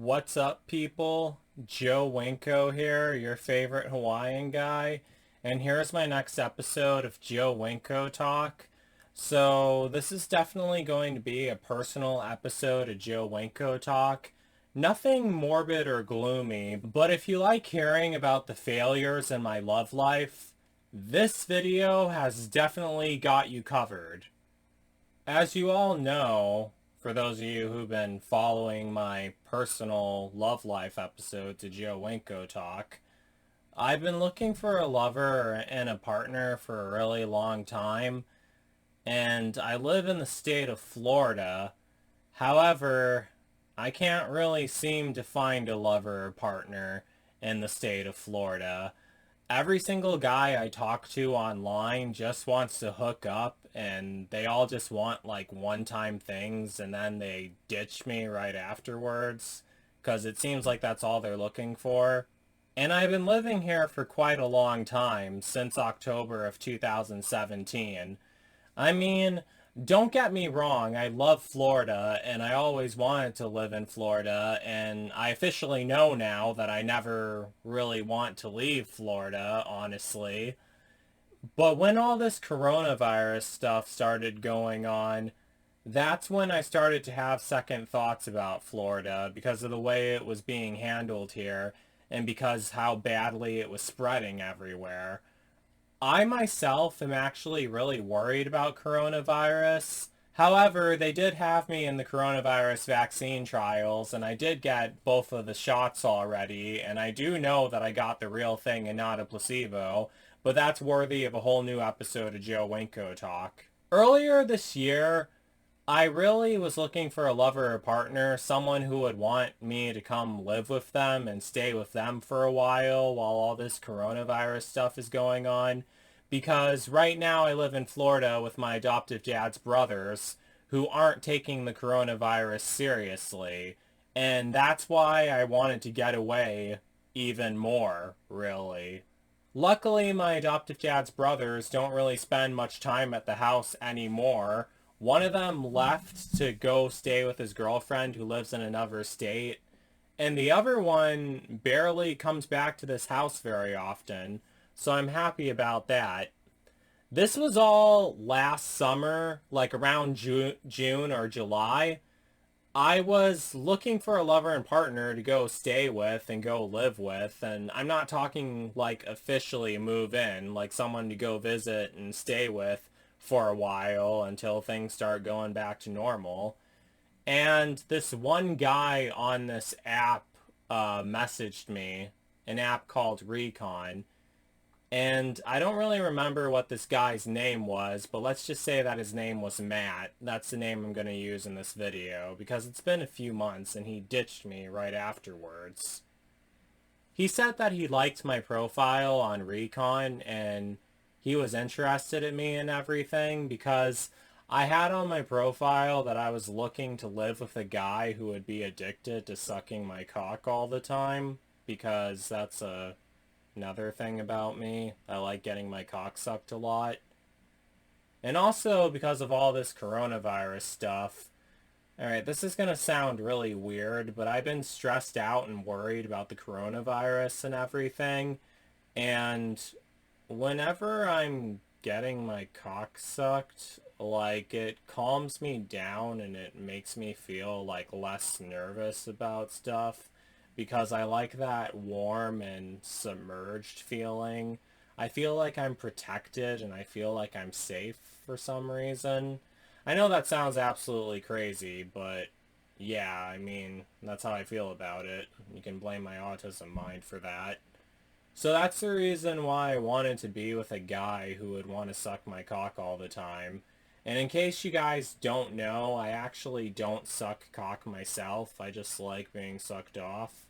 What's up, people? Joe Winko here, your favorite Hawaiian guy, and here's my next episode of Joe Winko Talk. So, this is definitely going to be a personal episode of Joe Winko Talk. Nothing morbid or gloomy, but if you like hearing about the failures in my love life, this video has definitely got you covered. As you all know, for those of you who've been following my personal love life episodes of Joe Winko Talk, I've been looking for a lover and a partner for a really long time, and I live in the state of Florida. However, I can't really seem to find a lover or partner in the state of Florida. Every single guy I talk to online just wants to hook up, and they all just want like one-time things, and then they ditch me right afterwards because it seems like that's all they're looking for. And I've been living here for quite a long time, since October of 2017. I mean, don't get me wrong, I love Florida, and I always wanted to live in Florida, and I officially know now that I never really want to leave Florida, honestly. But when all this coronavirus stuff started going on, that's when I started to have second thoughts about Florida because of the way it was being handled here and because how badly it was spreading everywhere. I myself am actually really worried about coronavirus. However, they did have me in the coronavirus vaccine trials, and I did get both of the shots already, and I do know that I got the real thing and not a placebo, but that's worthy of a whole new episode of Joe Winko Talk. Earlier this year, I really was looking for a lover or partner, someone who would want me to come live with them and stay with them for a while all this coronavirus stuff is going on. Because right now I live in Florida with my adoptive dad's brothers who aren't taking the coronavirus seriously. And that's why I wanted to get away even more, really. Luckily, my adoptive dad's brothers don't really spend much time at the house anymore. One of them left to go stay with his girlfriend who lives in another state, and the other one barely comes back to this house very often, so I'm happy about that. This was all last summer, like around June or July. I was looking for a lover and partner to go stay with and go live with, and I'm not talking like officially move in, like someone to go visit and stay with for a while until things start going back to normal. And this one guy on this app messaged me, an app called Recon, and I don't really remember what this guy's name was, but let's just say that his name was Matt. That's the name I'm going to use in this video, because it's been a few months and he ditched me right afterwards. He said that he liked my profile on Recon and he was interested in me and everything because I had on my profile that I was looking to live with a guy who would be addicted to sucking my cock all the time, because that's another thing about me. I like getting my cock sucked a lot. And also because of all this coronavirus stuff. Alright, this is going to sound really weird, but I've been stressed out and worried about the coronavirus and everything. And whenever I'm getting my cock sucked, like, it calms me down and it makes me feel like less nervous about stuff because I like that warm and submerged feeling. I feel like I'm protected and I feel like I'm safe for some reason. I know that sounds absolutely crazy, but yeah, I mean, that's how I feel about it. You can blame my autism mind for that. So that's the reason why I wanted to be with a guy who would want to suck my cock all the time. And in case you guys don't know, I actually don't suck cock myself. I just like being sucked off.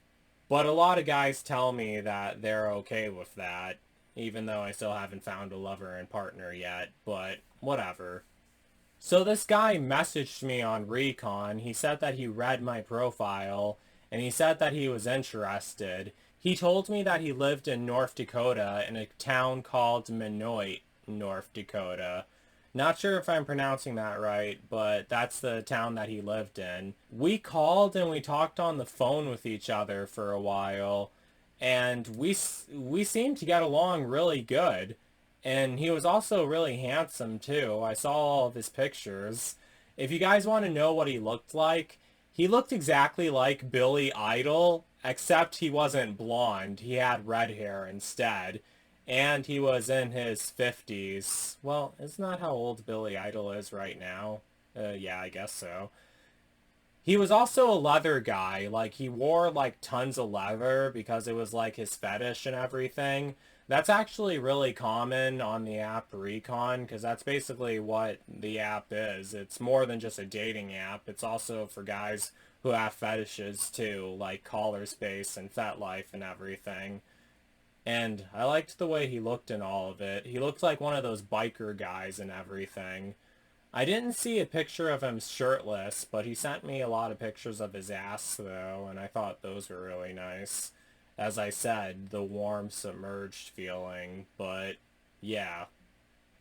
But a lot of guys tell me that they're okay with that, even though I still haven't found a lover and partner yet, but whatever. So this guy messaged me on Recon. He said that he read my profile, and he said that he was interested. He told me that he lived in North Dakota in a town called Minoit, North Dakota. Not sure if I'm pronouncing that right, but that's the town that he lived in. We called and we talked on the phone with each other for a while, and we seemed to get along really good. And he was also really handsome too. I saw all of his pictures. If you guys want to know what he looked exactly like Billy Idol, except he wasn't blonde. He had red hair instead. And he was in his 50s. Well, isn't that how old Billy Idol is right now? Yeah, I guess so. He was also a leather guy. Like, he wore, like, tons of leather because it was, like, his fetish and everything. That's actually really common on the app Recon, because that's basically what the app is. It's more than just a dating app. It's also for guys who have fetishes, too, like collar space and FetLife and everything. And I liked the way he looked in all of it. He looked like one of those biker guys and everything. I didn't see a picture of him shirtless, but he sent me a lot of pictures of his ass, though, and I thought those were really nice. As I said, the warm, submerged feeling, but yeah.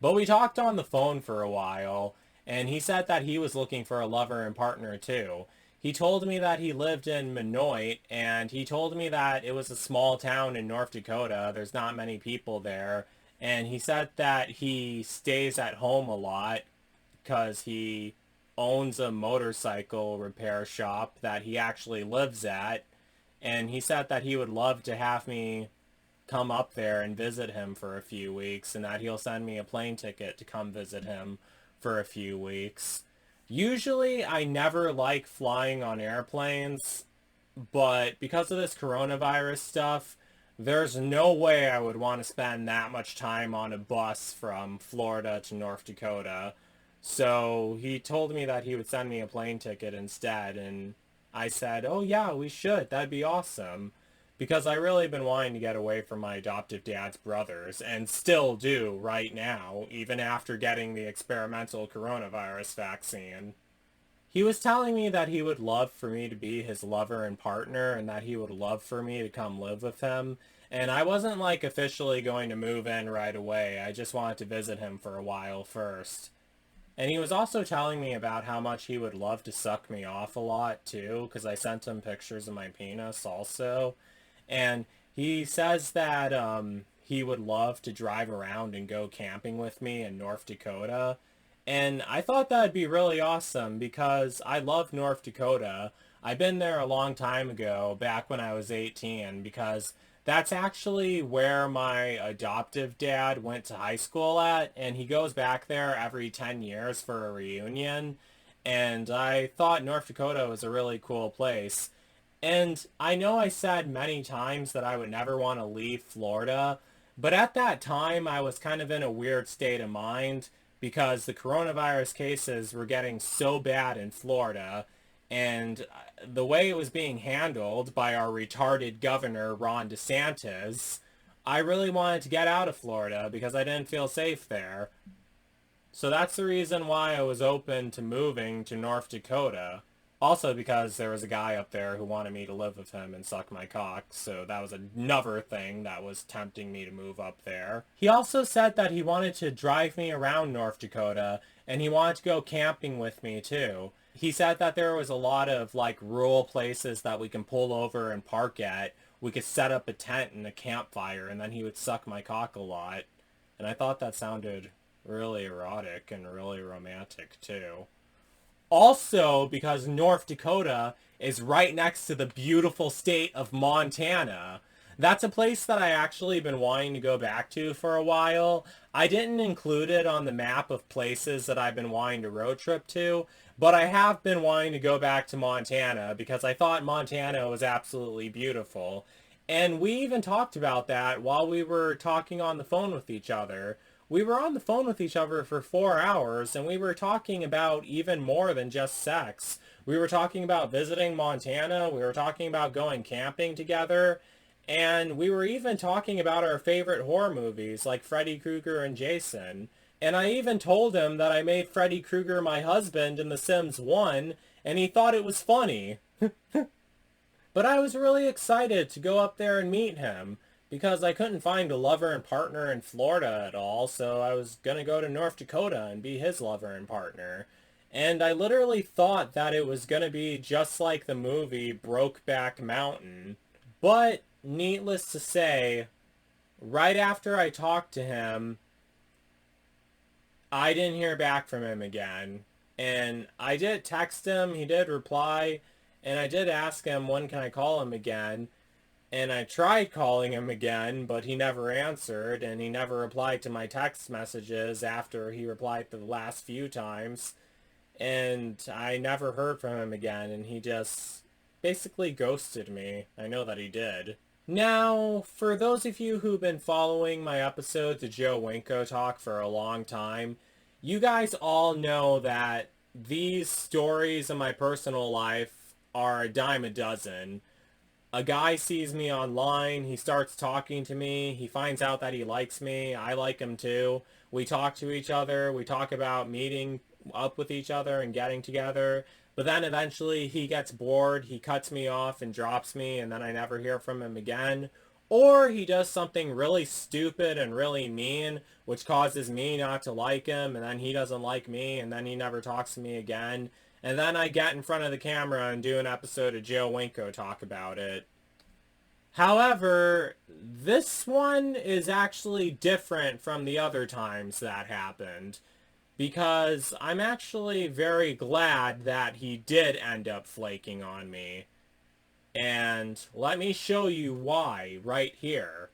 But we talked on the phone for a while, and he said that he was looking for a lover and partner too. He told me that he lived in Minoit, and he told me that it was a small town in North Dakota. There's not many people there. And he said that he stays at home a lot because he owns a motorcycle repair shop that he actually lives at. And he said that he would love to have me come up there and visit him for a few weeks, and that he'll send me a plane ticket to come visit him for a few weeks. Usually I never like flying on airplanes, but because of this coronavirus stuff, there's no way I would want to spend that much time on a bus from Florida to North Dakota. So he told me that he would send me a plane ticket instead, and I said, oh yeah, we should. That'd be awesome. Because I really been wanting to get away from my adoptive dad's brothers, and still do right now, even after getting the experimental coronavirus vaccine. He was telling me that he would love for me to be his lover and partner, and that he would love for me to come live with him. And I wasn't like officially going to move in right away. I just wanted to visit him for a while first. And he was also telling me about how much he would love to suck me off a lot too, because I sent him pictures of my penis also. And he says that he would love to drive around and go camping with me in North Dakota. And I thought that'd be really awesome because I love North Dakota. I've been there a long time ago, back when I was 18, because that's actually where my adoptive dad went to high school at, and he goes back there every 10 years for a reunion. And I thought North Dakota was a really cool place. And I know I said many times that I would never want to leave Florida, but at that time I was kind of in a weird state of mind because the coronavirus cases were getting so bad in Florida, and the way it was being handled by our retarded governor, Ron DeSantis, I really wanted to get out of Florida because I didn't feel safe there. So that's the reason why I was open to moving to North Dakota. Also because there was a guy up there who wanted me to live with him and suck my cock, so that was another thing that was tempting me to move up there. He also said that he wanted to drive me around North Dakota, and he wanted to go camping with me too. He said that there was a lot of like rural places that we can pull over and park at. We could set up a tent and a campfire, and then he would suck my cock a lot. And I thought that sounded really erotic and really romantic too. Also, because North Dakota is right next to the beautiful state of Montana. That's a place that I actually been wanting to go back to for a while. I didn't include it on the map of places that I've been wanting to road trip to, but I have been wanting to go back to Montana because I thought Montana was absolutely beautiful. And we even talked about that while we were talking on the phone with each other. We were on the phone with each other for 4 hours, and we were talking about even more than just sex. We were talking about visiting Montana, we were talking about going camping together, and we were even talking about our favorite horror movies like Freddy Krueger and Jason. And I even told him that I made Freddy Krueger my husband in The Sims 1, and he thought it was funny. But I was really excited to go up there and meet him, because I couldn't find a lover and partner in Florida at all, so I was gonna go to North Dakota and be his lover and partner. And I literally thought that it was gonna be just like the movie Brokeback Mountain. But, needless to say, right after I talked to him, I didn't hear back from him again. And I did text him, he did reply, and I did ask him when can I call him again. And I tried calling him again, but he never answered, and he never replied to my text messages after he replied to the last few times. And I never heard from him again, and he just basically ghosted me. I know that he did. Now, for those of you who've been following my episodes of Joe Winko Talk for a long time, you guys all know that these stories in my personal life are a dime a dozen. A guy sees me online, he starts talking to me, he finds out that he likes me, I like him too. We talk to each other, we talk about meeting up with each other and getting together, but then eventually he gets bored, he cuts me off and drops me, and then I never hear from him again. Or he does something really stupid and really mean, which causes me not to like him, and then he doesn't like me, and then he never talks to me again. And then I get in front of the camera and do an episode of Joe Winko Talk about it. However, this one is actually different from the other times that happened, because I'm actually very glad that he did end up flaking on me. And let me show you why right here.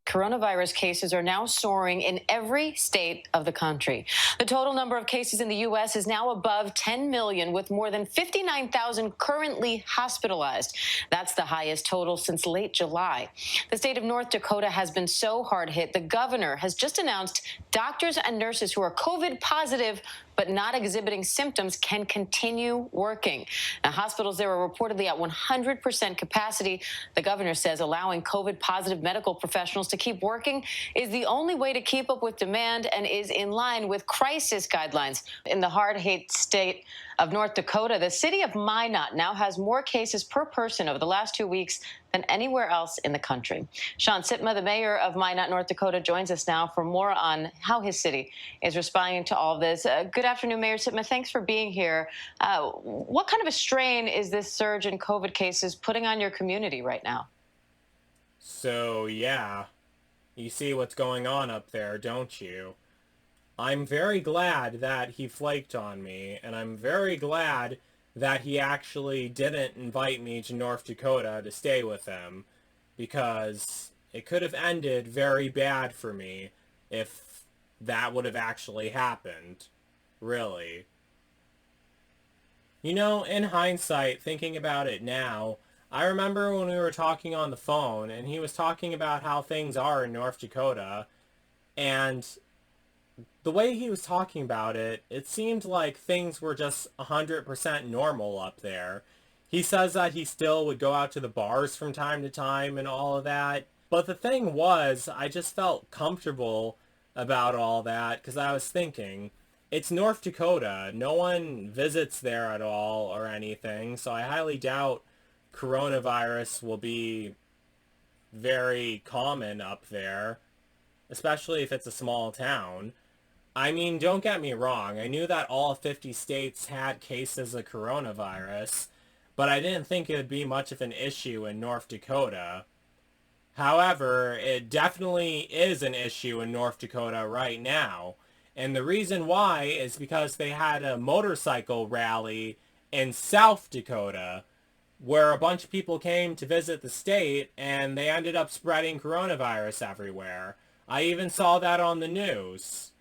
Coronavirus cases are now soaring in every state of the country. The total number of cases in the U.S. is now above 10 million, with more than 59,000 currently hospitalized. That's the highest total since late July. The state of North Dakota has been so hard hit, the governor has just announced doctors and nurses who are COVID positive but not exhibiting symptoms can continue working. Now, hospitals there are reportedly at 100% capacity. The governor says allowing COVID-positive medical professionals to keep working is the only way to keep up with demand and is in line with crisis guidelines. In the hard-hit state of North Dakota, the city of Minot now has more cases per person over the last 2 weeks than anywhere else in the country. Sean Sitma, the mayor of Minot, North Dakota, joins us now for more on how his city is responding to all of this. Good afternoon, Mayor Sitma. Thanks for being here. What kind of a strain is this surge in COVID cases putting on your community right now? So, yeah, you see what's going on up there, don't you? I'm very glad that he flaked on me, and I'm very glad that he actually didn't invite me to North Dakota to stay with him, because it could have ended very bad for me if that would have actually happened. Really. You know, in hindsight, thinking about it now, I remember when we were talking on the phone, and he was talking about how things are in North Dakota, and the way he was talking about it, it seemed like things were just 100% normal up there. He says that he still would go out to the bars from time to time and all of that. But the thing was, I just felt comfortable about all that because I was thinking, it's North Dakota. No one visits there at all or anything, so I highly doubt coronavirus will be very common up there, especially if it's a small town. I mean, don't get me wrong, I knew that all 50 states had cases of coronavirus, but I didn't think it would be much of an issue in North Dakota. However, it definitely is an issue in North Dakota right now, and the reason why is because they had a motorcycle rally in South Dakota, where a bunch of people came to visit the state, and they ended up spreading coronavirus everywhere. I even saw that on the news.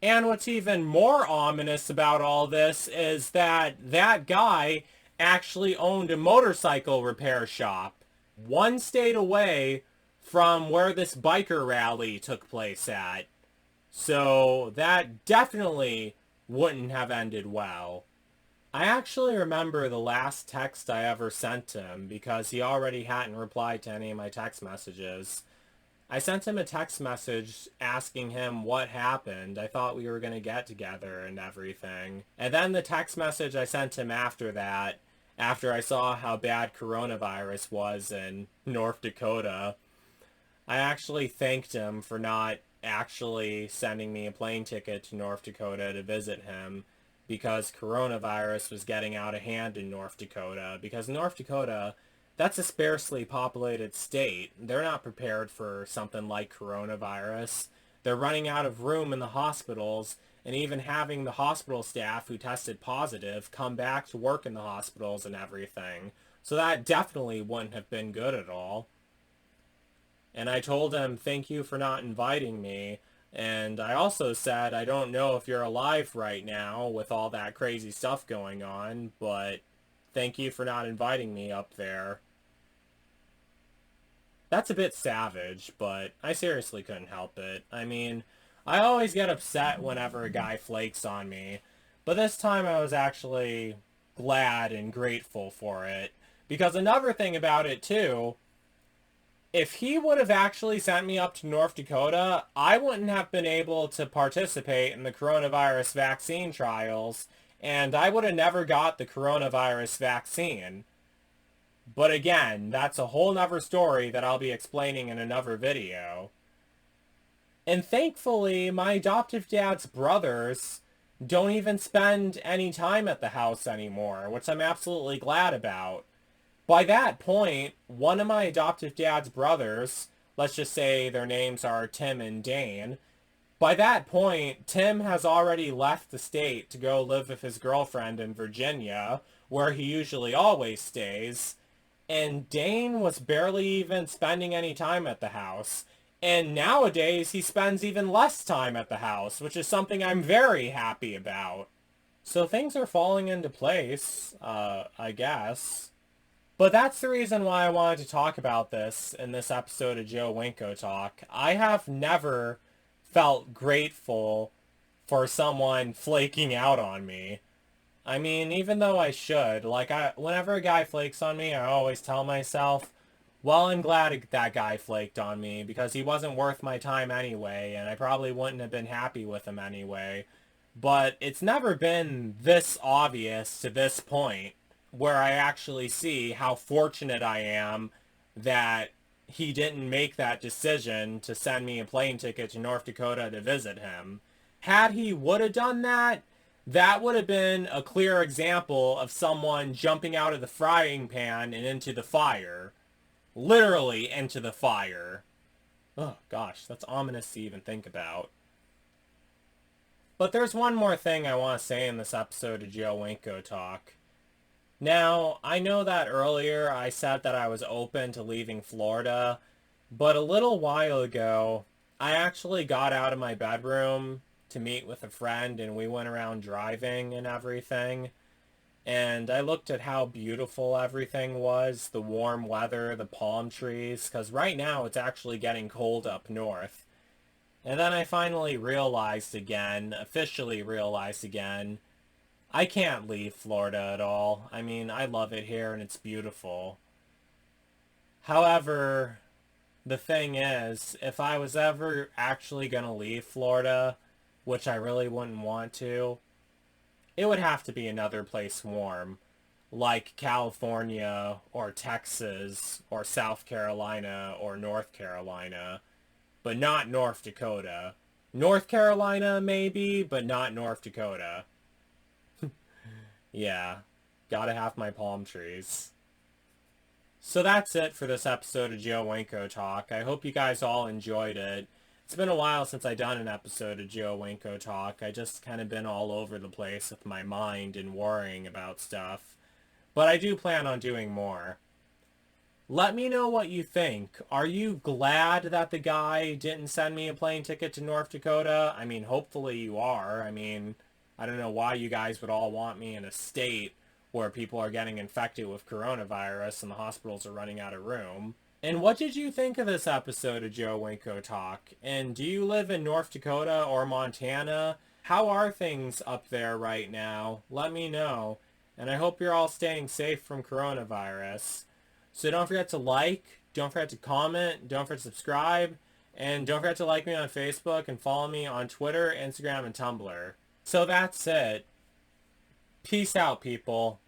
And what's even more ominous about all this is that that guy actually owned a motorcycle repair shop one state away from where this biker rally took place at. So that definitely wouldn't have ended well. I actually remember the last text I ever sent him because he already hadn't replied to any of my text messages. I sent him a text message asking him what happened. I thought we were going to get together and everything. And then the text message I sent him after that after I saw how bad coronavirus was in North Dakota. I actually thanked him for not actually sending me a plane ticket to North Dakota to visit him because coronavirus was getting out of hand in North Dakota. Because North Dakota, that's a sparsely populated state. They're not prepared for something like coronavirus. They're running out of room in the hospitals, and even having the hospital staff who tested positive come back to work in the hospitals and everything. So that definitely wouldn't have been good at all. And I told him, thank you for not inviting me. And I also said, I don't know if you're alive right now with all that crazy stuff going on, but thank you for not inviting me up there. That's a bit savage, but I seriously couldn't help it. I mean, I always get upset whenever a guy flakes on me, but this time I was actually glad and grateful for it. Because another thing about it, too, if he would have actually sent me up to North Dakota, I wouldn't have been able to participate in the coronavirus vaccine trials, and I would have never got the coronavirus vaccine. But again, that's a whole nother story that I'll be explaining in another video. And thankfully, my adoptive dad's brothers don't even spend any time at the house anymore, which I'm absolutely glad about. By that point, one of my adoptive dad's brothers, let's just say their names are Tim and Dane, by that point, Tim has already left the state to go live with his girlfriend in Virginia, where he usually always stays, and Dane was barely even spending any time at the house. And nowadays, he spends even less time at the house, which is something I'm very happy about. So things are falling into place, I guess. But that's the reason why I wanted to talk about this in this episode of Joe Winko Talk. I have never felt grateful for someone flaking out on me. I mean, even though I should, whenever a guy flakes on me, I always tell myself, well, I'm glad that guy flaked on me because he wasn't worth my time anyway, and I probably wouldn't have been happy with him anyway. But it's never been this obvious to this point where I actually see how fortunate I am that he didn't make that decision to send me a plane ticket to North Dakota to visit him. Had he would have done that, that would have been a clear example of someone jumping out of the frying pan and into the fire. Literally into the fire. Oh gosh, that's ominous to even think about. But there's one more thing I want to say in this episode of Joe Winko Talk. Now, I know that earlier I said that I was open to leaving Florida, but a little while ago, I actually got out of my bedroom to meet with a friend and we went around driving and everything. And I looked at how beautiful everything was, the warm weather, the palm trees, because right now it's actually getting cold up north. And then I finally realized again, officially realized again, I can't leave Florida at all. I mean, I love it here and it's beautiful. However, the thing is, if I was ever actually going to leave Florida, which I really wouldn't want to, it would have to be another place warm, like California or Texas or South Carolina or North Carolina, but not North Dakota. North Carolina maybe, but not North Dakota. Yeah, gotta have my palm trees. So that's it for this episode of Joe Winko Talk. I hope you guys all enjoyed it. It's been a while since I done an episode of Joe Winko Talk. I just kind of been all over the place with my mind and worrying about stuff. But I do plan on doing more. Let me know what you think. Are you glad that the guy didn't send me a plane ticket to North Dakota? I mean, hopefully you are. I mean, I don't know why you guys would all want me in a state where people are getting infected with coronavirus and the hospitals are running out of room. And what did you think of this episode of Joe Winko Talk? And do you live in North Dakota or Montana? How are things up there right now? Let me know. And I hope you're all staying safe from coronavirus. So don't forget to like, don't forget to comment, don't forget to subscribe, and don't forget to like me on Facebook and follow me on Twitter, Instagram, and Tumblr. So that's it. Peace out, people.